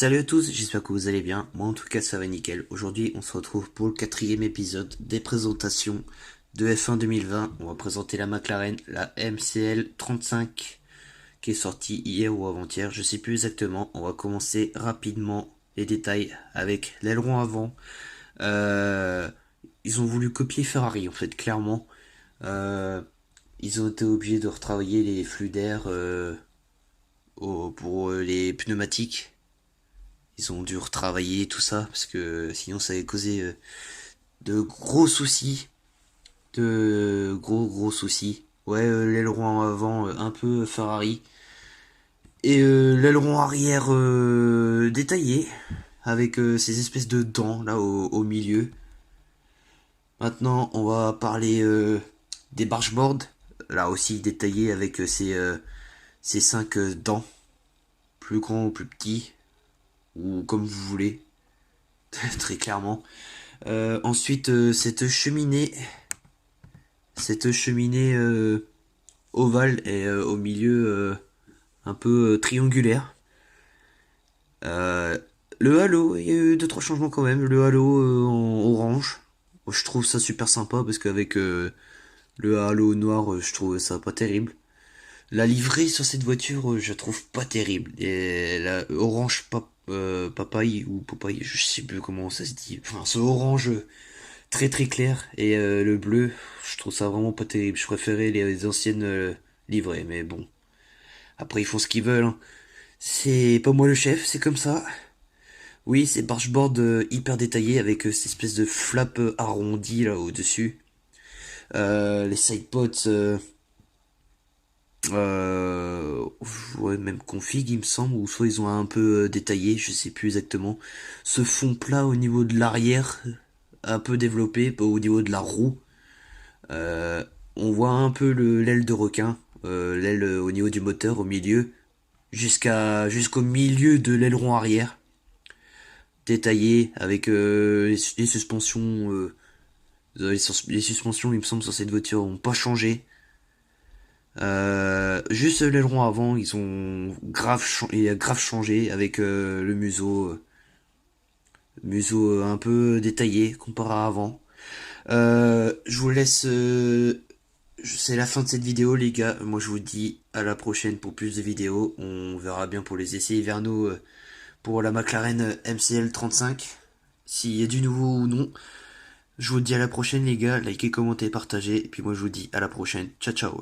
Salut à tous, j'espère que vous allez bien. Moi en tout cas ça va nickel. Aujourd'hui on se retrouve pour le quatrième épisode des présentations de F1 2020. On va présenter la McLaren, la MCL 35 qui est sortie hier ou avant-hier, je sais plus exactement. On va commencer rapidement les détails avec l'aileron avant. Euh, Ils ont voulu copier Ferrari en fait, clairement. Euh, Ils ont été obligés de retravailler les flux d'air pour les pneumatiques. Ils ont dû retravailler tout ça parce que sinon ça avait causé de gros soucis. De gros soucis. Ouais, l'aileron avant un peu Ferrari. Et l'aileron arrière détaillé. Avec ces espèces de dents là au milieu. Maintenant on va parler des bargeboards. Là aussi détaillé avec ces 5 dents. Plus grands ou plus petits. Ou comme vous voulez. Très clairement. Ensuite, cette cheminée ovale et au milieu un peu triangulaire. Euh, le halo, il y a eu deux trois changements quand même. Le halo en orange, je trouve ça super sympa parce qu'avec le halo noir, je trouve ça pas terrible. La livrée sur cette voiture, je la trouve pas terrible. Et la orange papaye ou papaye, je sais plus comment ça se dit. Enfin, ce orange très clair et le bleu, je trouve ça vraiment pas terrible. Je préférais les anciennes livrées, mais bon. Après, ils font ce qu'ils veulent, hein. C'est pas moi le chef, c'est comme ça. Oui, c'est bargeboard hyper détaillé avec cette espèce de flap arrondi là au-dessus. Les sidepods, euh, ouais, même config il me semble, ou soit ils ont un peu détaillé, je sais plus exactement. Ce fond plat au niveau de l'arrière, un peu développé au niveau de la roue. On voit un peu l'aile de requin, l'aile au niveau du moteur au milieu, jusqu'au milieu de l'aileron arrière, détaillé avec les suspensions. Les suspensions, il me semble, sur cette voiture ont pas changé. Juste l'aileron avant, il a grave changé avec le museau un peu détaillé comparé à avant. Je vous laisse. C'est la fin de cette vidéo, les gars. Moi, je vous dis à la prochaine pour plus de vidéos. On verra bien pour les essais hivernaux pour la McLaren MCL 35. S'il y a du nouveau ou non. Je vous dis à la prochaine, les gars. Likez, commentez, partagez. Et puis moi, je vous dis à la prochaine. Ciao, ciao.